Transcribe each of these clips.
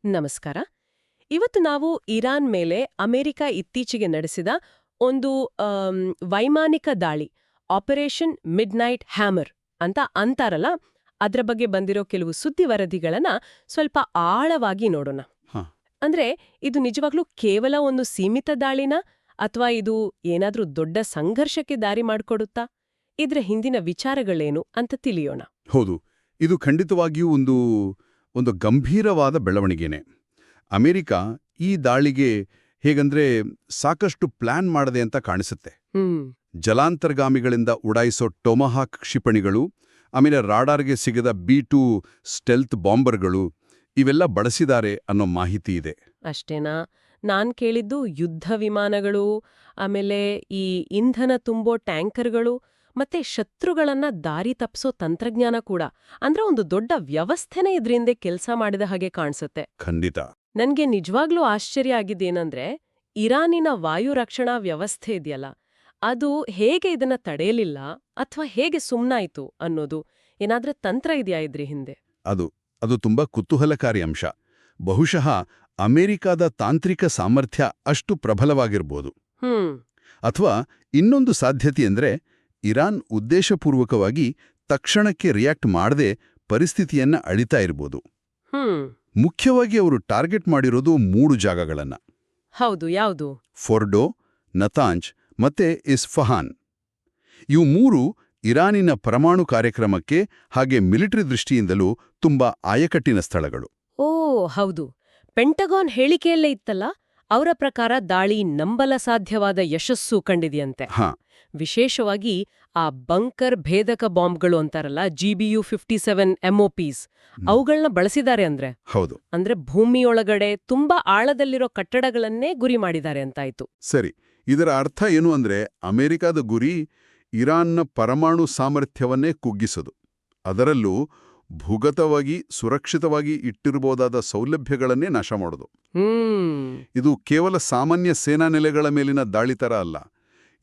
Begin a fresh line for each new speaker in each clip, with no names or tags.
ನಮಸ್ಕಾರ. ಇವತ್ತು ನಾವು ಇರಾನ್ ಮೇಲೆ ಅಮೆರಿಕ ಇತ್ತೀಚೆಗೆ ನಡೆಸಿದ ಒಂದು ವೈಮಾನಿಕ ದಾಳಿ, ಆಪರೇಷನ್ ಮಿಡ್ನೈಟ್ ಹ್ಯಾಮರ್ ಅಂತ ಅಂತಾರಲ್ಲ, ಅದ್ರ ಬಗ್ಗೆ ಬಂದಿರೋ ಕೆಲವು ಸುದ್ದಿ ವರದಿಗಳನ್ನ ಸ್ವಲ್ಪ ಆಳವಾಗಿ ನೋಡೋಣ.
ಹ.
ಅಂದ್ರೆ ಇದು ನಿಜವಾಗ್ಲೂ ಕೇವಲ ಒಂದು ಸೀಮಿತ ದಾಳಿನ ಅಥವಾ ಇದು ಏನಾದ್ರೂ ದೊಡ್ಡ ಸಂಘರ್ಷಕ್ಕೆ ದಾರಿ ಮಾಡ್ಕೊಡುತ್ತಾ? ಇದ್ರ ಹಿಂದಿನ ವಿಚಾರಗಳೇನು ಅಂತ ತಿಳಿಯೋಣ.
ಹೌದು, ಇದು ಖಂಡಿತವಾಗಿಯೂ ಒಂದು ಗಂಭೀರವಾದ ಬೆಳವಣಿಗೆನೆ. ಅಮೆರಿಕ ಈ ದಾಳಿಗೆ ಹೇಗಂದ್ರೆ ಸಾಕಷ್ಟು ಪ್ಲಾನ್ ಮಾಡದೆ ಅಂತ ಕಾಣಿಸುತ್ತೆ. ಜಲಾಂತರ್ಗಾಮಿಗಳಿಂದ ಉಡಾಯಿಸೋ ಟೊಮಹಾಕ್ ಕ್ಷಿಪಣಿಗಳು, ಆಮೇಲೆ ರಾಡಾರ್ಗೆ ಸಿಗದ B-2 ಸ್ಟೆಲ್ತ್ ಬಾಂಬರ್ಗಳು ಇವೆಲ್ಲ ಬಳಸಿದ್ದಾರೆ ಅನ್ನೋ ಮಾಹಿತಿ ಇದೆ.
ಅಷ್ಟೇನಾ? ನಾನ್ ಕೇಳಿದ್ದು ಯುದ್ಧ ವಿಮಾನಗಳು, ಆಮೇಲೆ ಈ ಇಂಧನ ತುಂಬೋ ಟ್ಯಾಂಕರ್ಗಳು, ಮತ್ತೆ ಶತ್ರುಗಳನ್ನ ದಾರಿ ತಪ್ಸೋ ತಂತ್ರಜ್ಞಾನ ಕೂಡ. ಅಂದ್ರೆ ಒಂದು ದೊಡ್ಡ ವ್ಯವಸ್ಥೆನೇ ಇದ್ರಿಂದೆ ಕೆಲಸ ಮಾಡಿದ ಹಾಗೆ ಕಾಣಿಸುತ್ತೆ.
ಖಂಡಿತ.
ನನ್ಗೆ ನಿಜವಾಗ್ಲೂ ಆಶ್ಚರ್ಯ ಆಗಿದ್ದೇನಂದ್ರೆ, ಇರಾನಿನ ವಾಯು ರಕ್ಷಣಾ ವ್ಯವಸ್ಥೆ ಇದೆಯಲ್ಲ, ಅದು ಹೇಗೆ ಇದನ್ನ ತಡೆಯಲಿಲ್ಲ ಅಥವಾ ಹೇಗೆ ಸುಮ್ನಾಯ್ತು ಅನ್ನೋದು ಏನಾದ್ರೂ ತಂತ್ರ ಇದೆಯಾ ಇದ್ರ ಹಿಂದೆ?
ಅದು ತುಂಬಾ ಕುತೂಹಲಕಾರಿ ಅಂಶ. ಬಹುಶಃ ಅಮೆರಿಕಾದ ತಾಂತ್ರಿಕ ಸಾಮರ್ಥ್ಯ ಅಷ್ಟು ಪ್ರಬಲವಾಗಿರ್ಬೋದು. ಅಥವಾ ಇನ್ನೊಂದು ಸಾಧ್ಯತೆಯೆಂದ್ರೆ, ಇರಾನ್ ಉದ್ದೇಶಪೂರ್ವಕವಾಗಿ ತಕ್ಷಣಕ್ಕೆ ರಿಯಾಕ್ಟ್ ಮಾಡದೆ ಪರಿಸ್ಥಿತಿಯನ್ನ ಅಳಿತಾ ಇರ್ಬೋದು. ಮುಖ್ಯವಾಗಿ ಅವರು ಟಾರ್ಗೆಟ್ ಮಾಡಿರೋದು 3 ಜಾಗಗಳನ್ನ.
ಹೌದು, ಯಾವುದು?
ಫೋರ್ಡೋ, ನತಾಂಜ್ ಮತ್ತೆ ಇಸ್ಫಹಾನ್. ಇವು 3 ಇರಾನಿನ ಪರಮಾಣು ಕಾರ್ಯಕ್ರಮಕ್ಕೆ ಹಾಗೆ ಮಿಲಿಟರಿ ದೃಷ್ಟಿಯಿಂದಲೂ ತುಂಬಾ ಆಯಕಟ್ಟಿನ ಸ್ಥಳಗಳು.
ಓ ಹೌದು, ಪೆಂಟಗಾನ್ ಹೇಳಿಕೆಯಲ್ಲೇ ಇತ್ತಲ್ಲ, ಅವರ ಪ್ರಕಾರ ದಾಳಿ ನಂಬಲ ಸಾಧ್ಯವಾದ ಯಶಸ್ಸು ಕಂಡಿದೆಯಂತೆ. ವಿಶೇಷವಾಗಿ ಆ ಬಂಕರ್ ಭೇದಕ ಬಾಂಬ್ಗಳು ಅಂತಾರಲ್ಲ, GBU-57 MOPs, ಅವುಗಳನ್ನ ಬಳಸಿದ್ದಾರೆ ಅಂದ್ರೆ.
ಹೌದು.
ಅಂದ್ರೆ ಭೂಮಿಯೊಳಗಡೆ ತುಂಬಾ ಆಳದಲ್ಲಿರೋ ಕಟ್ಟಡಗಳನ್ನೇ ಗುರಿ ಮಾಡಿದ್ದಾರೆ ಅಂತಾಯ್ತು.
ಸರಿ, ಇದರ ಅರ್ಥ ಏನು ಅಂದ್ರೆ, ಅಮೆರಿಕದ ಗುರಿ ಇರಾನ್ನ ಪರಮಾಣು ಸಾಮರ್ಥ್ಯವನ್ನೇ ಕುಗ್ಗಿಸೋದು. ಅದರಲ್ಲೂ ಭೂಗತವಾಗಿ ಸುರಕ್ಷಿತವಾಗಿ ಇಟ್ಟಿರಬಹುದಾದ ಸೌಲಭ್ಯಗಳನ್ನೇ ನಾಶ ಮಾಡೋದು. ಇದು ಕೇವಲ ಸಾಮಾನ್ಯ ಸೇನಾ ನೆಲೆಗಳ ಮೇಲಿನ ದಾಳಿ ತರ ಅಲ್ಲ,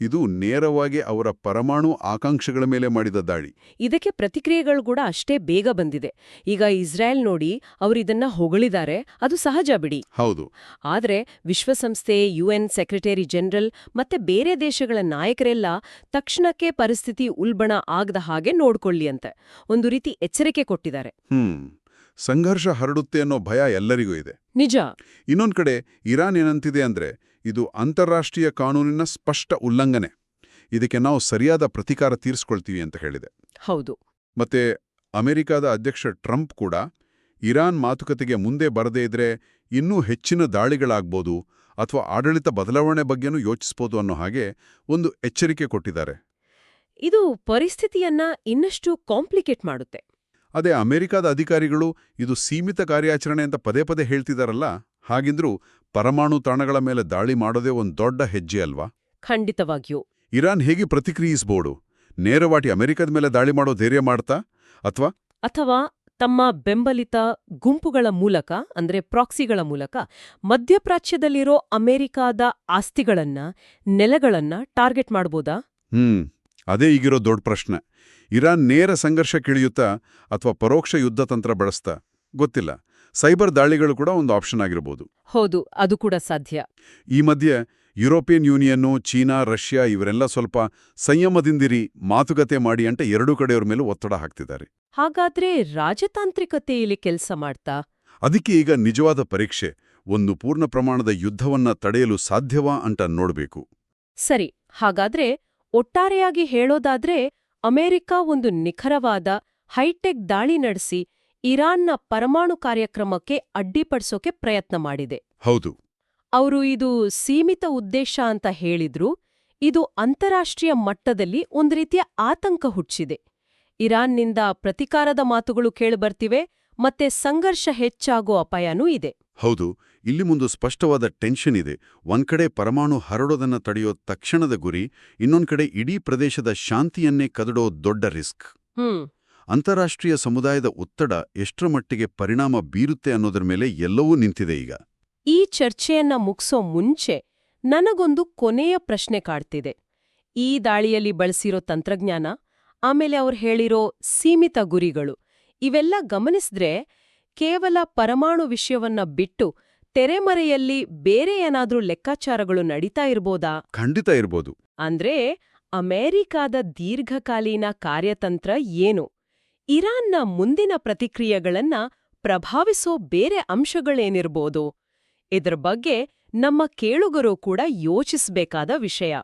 ಇದು ನೇರವಾಗಿ ಅವರ ಪರಮಾಣು ಆಕಾಂಕ್ಷೆಗಳ ಮೇಲೆ ಮಾಡಿದ ದಾಳಿ.
ಇದಕ್ಕೆ ಪ್ರತಿಕ್ರಿಯೆಗಳು ಕೂಡ ಅಷ್ಟೇ ಬೇಗ ಬಂದಿದೆ. ಈಗ ಇಸ್ರೇಲ್ ನೋಡಿ ಅವರಿದನ್ನ ಹೊಗಳಿದ್ದಾರೆ, ಅದು ಸಹಜ ಬಿಡಿ.
ಹೌದು.
ಆದ್ರೆ ವಿಶ್ವಸಂಸ್ಥೆ, UN ಸೆಕ್ರೆಟರಿ ಜನರಲ್ ಮತ್ತೆ ಬೇರೆ ದೇಶಗಳ ನಾಯಕರೆಲ್ಲ ತಕ್ಷಣಕ್ಕೆ ಪರಿಸ್ಥಿತಿ ಉಲ್ಬಣ ಆಗದ ಹಾಗೆ ನೋಡ್ಕೊಳ್ಳಿ ಅಂತ ಒಂದು ರೀತಿ ಎಚ್ಚರಿಕೆ ಕೊಟ್ಟಿದ್ದಾರೆ.
ಸಂಘರ್ಷ ಹರಡುತ್ತೆ ಅನ್ನೋ ಭಯ ಎಲ್ಲರಿಗೂ ಇದೆ.
ನಿಜ.
ಇನ್ನೊಂದ್ ಕಡೆ ಇರಾನ್ ಏನಂತಿದೆ ಅಂದ್ರೆ, ಇದು ಅಂತಾರಾಷ್ಟ್ರೀಯ ಕಾನೂನಿನ ಸ್ಪಷ್ಟ ಉಲ್ಲಂಘನೆ, ಇದಕ್ಕೆ ನಾವು ಸರಿಯಾದ ಪ್ರತಿಕಾರ ತೀರಿಸ್ಕೊಳ್ತೀವಿ ಅಂತ ಹೇಳಿದೆ.
ಹೌದು.
ಮತ್ತೆ ಅಮೆರಿಕದ ಅಧ್ಯಕ್ಷ ಟ್ರಂಪ್ ಕೂಡ ಇರಾನ್ ಮಾತುಕತೆಗೆ ಮುಂದೆ ಬರದೇ ಇದ್ರೆ ಇನ್ನೂ ಹೆಚ್ಚಿನ ದಾಳಿಗಳಾಗ್ಬೋದು ಅಥವಾ ಆಡಳಿತ ಬದಲಾವಣೆ ಬಗ್ಗೆನೂ ಯೋಚಿಸ್ಬೋದು ಅನ್ನೋ ಹಾಗೆ ಒಂದು ಎಚ್ಚರಿಕೆ ಕೊಟ್ಟಿದ್ದಾರೆ.
ಇದು ಪರಿಸ್ಥಿತಿಯನ್ನ ಇನ್ನಷ್ಟು ಕಾಂಪ್ಲಿಕೇಟ್ ಮಾಡುತ್ತೆ.
ಅದೇ ಅಮೆರಿಕದ ಅಧಿಕಾರಿಗಳು ಇದು ಸೀಮಿತ ಕಾರ್ಯಾಚರಣೆ ಅಂತ ಪದೇ ಪದೇ ಹೇಳ್ತಿದಾರಲ್ಲ, ಹಾಗಿದ್ರೂ ಪರಮಾಣು ತಾಣಗಳ ಮೇಲೆ ದಾಳಿ ಮಾಡೋದೇ ಒಂದು ದೊಡ್ಡ ಹೆಜ್ಜೆ ಅಲ್ವಾ?
ಖಂಡಿತವಾಗಿಯೂ.
ಇರಾನ್ ಹೇಗೆ ಪ್ರತಿಕ್ರಿಯಿಸಬಹುದು? ನೇರವಾಗಿ ಅಮೆರಿಕದ ಮೇಲೆ ದಾಳಿ ಮಾಡೋ ಧೈರ್ಯ ಮಾಡ್ತಾ
ಅಥವಾ ತಮ್ಮ ಬೆಂಬಲಿತ ಗುಂಪುಗಳ ಮೂಲಕ, ಅಂದ್ರೆ ಪ್ರಾಕ್ಸಿಗಳ ಮೂಲಕ ಮಧ್ಯಪ್ರಾಚ್ಯದಲ್ಲಿರೋ ಅಮೆರಿಕಾದ ಆಸ್ತಿಗಳನ್ನ, ನೆಲೆಗಳನ್ನ ಟಾರ್ಗೆಟ್ ಮಾಡ್ಬೋದಾ?
ಅದೇ ಈಗಿರೋ ದೊಡ್ಡ ಪ್ರಶ್ನೆ. ಇರಾನ್ ನೇರ ಸಂಘರ್ಷಕ್ಕಿಳಿಯುತ್ತಾ ಅಥವಾ ಪರೋಕ್ಷ ಯುದ್ಧ ತಂತ್ರ ಬಳಸ್ತಾ ಗೊತ್ತಿಲ್ಲ. ಸೈಬರ್ ದಾಳಿಗಳು ಕೂಡ ಒಂದು ಆಪ್ಷನ್ ಆಗಿರಬಹುದು.
ಹೌದು, ಅದು ಕೂಡ ಸಾಧ್ಯ.
ಈ ಮಧ್ಯೆ ಯುರೋಪಿಯನ್ ಯೂನಿಯನ್ನು, ಚೀನಾ, ರಷ್ಯಾ ಇವರೆಲ್ಲ ಸ್ವಲ್ಪ ಸಂಯಮದಿಂದಿರಿ, ಮಾತುಕತೆ ಮಾಡಿ ಅಂತ ಎರಡೂ ಕಡೆಯವ್ರ ಮೇಲೂ ಒತ್ತಡ ಹಾಕ್ತಿದ್ದಾರೆ.
ಹಾಗಾದ್ರೆ ರಾಜತಾಂತ್ರಿಕತೆ ಇಲ್ಲಿ ಕೆಲಸ ಮಾಡ್ತಾ?
ಅದಕ್ಕೆ ಈಗ ನಿಜವಾದ ಪರೀಕ್ಷೆ, ಒಂದು ಪೂರ್ಣ ಪ್ರಮಾಣದ ಯುದ್ಧವನ್ನ ತಡೆಯಲು ಸಾಧ್ಯವಾ ಅಂತ ನೋಡ್ಬೇಕು.
ಸರಿ, ಹಾಗಾದ್ರೆ ಒಟ್ಟಾರೆಯಾಗಿ ಹೇಳೋದಾದ್ರೆ ಅಮೆರಿಕ ಒಂದು ನಿಖರವಾದ ಹೈಟೆಕ್ ದಾಳಿ ನಡೆಸಿ ಇರಾನ್ನ ಪರಮಾಣು ಕಾರ್ಯಕ್ರಮಕ್ಕೆ ಅಡ್ಡಿಪಡಿಸೋಕೆ ಪ್ರಯತ್ನ ಮಾಡಿದೆ.
ಹೌದು.
ಅವರು ಇದು ಸೀಮಿತ ಉದ್ದೇಶ ಅಂತ ಹೇಳಿದ್ರು, ಇದು ಅಂತಾರಾಷ್ಟ್ರೀಯ ಮಟ್ಟದಲ್ಲಿ ಒಂದು ರೀತಿಯ ಆತಂಕ ಹುಟ್ಟಿಸಿದೆ. ಇರಾನ್ನಿಂದ ಪ್ರತಿಕಾರದ ಮಾತುಗಳು ಕೇಳಿಬರ್ತಿವೆ, ಮತ್ತೆ ಸಂಘರ್ಷ ಹೆಚ್ಚಾಗೋ ಅಪಾಯನೂ ಇದೆ.
ಹೌದು, ಇಲ್ಲಿ ಮುಂದೆ ಸ್ಪಷ್ಟವಾದ ಟೆನ್ಷನ್ ಇದೆ. ಒಂದ್ ಕಡೆ ಪರಮಾಣು ಹರಡೋದನ್ನ ತಡೆಯೋ ತಕ್ಷಣದ ಗುರಿ, ಇನ್ನೊಂದ್ ಕಡೆ ಇಡೀ ಪ್ರದೇಶದ ಶಾಂತಿಯನ್ನೇ ಕದಡೋ ದೊಡ್ಡ ರಿಸ್ಕ್. ಅಂತಾರಾಷ್ಟ್ರೀಯ ಸಮುದಾಯದ ಒತ್ತಡ ಎಷ್ಟರ ಮಟ್ಟಿಗೆ ಪರಿಣಾಮ ಬೀರುತ್ತೆ ಅನ್ನೋದ್ರ ಮೇಲೆ ಎಲ್ಲವೂ ನಿಂತಿದೆ ಈಗ.
ಈ ಚರ್ಚೆಯನ್ನ ಮುಗಿಸೋ ಮುಂಚೆ ನನಗೊಂದು ಕೊನೆಯ ಪ್ರಶ್ನೆ ಕಾಡ್ತಿದೆ. ಈ ದಾಳಿಯಲ್ಲಿ ಬಳಸಿರೋ ತಂತ್ರಜ್ಞಾನ, ಆಮೇಲೆ ಅವ್ರು ಹೇಳಿರೋ ಸೀಮಿತ ಗುರಿಗಳು, ಇವೆಲ್ಲ ಗಮನಿಸಿದ್ರೆ ಕೇವಲ ಪರಮಾಣು ವಿಷಯವನ್ನ ಬಿಟ್ಟು ತೆರೆಮರೆಯಲ್ಲಿ ಬೇರೆ ಏನಾದ್ರೂ ಲೆಕ್ಕಾಚಾರಗಳು ನಡೀತಾ ಇರ್ಬೋದಾ?
ಖಂಡಿತ ಇರ್ಬೋದು.
ಅಂದ್ರೆ ಅಮೆರಿಕಾದ ದೀರ್ಘಕಾಲೀನ ಕಾರ್ಯತಂತ್ರ ಏನು? ಇರಾನ್ನ ಮುಂದಿನ ಪ್ರತಿಕ್ರಿಯೆಗಳನ್ನ ಪ್ರಭಾವಿಸೋ ಬೇರೆ ಅಂಶಗಳೇನಿರ್ಬೋದು? ಇದ್ರ ಬಗ್ಗೆ ನಮ್ಮ ಕೇಳುಗರು ಕೂಡ ಯೋಚಿಸ್ಬೇಕಾದ ವಿಷಯ.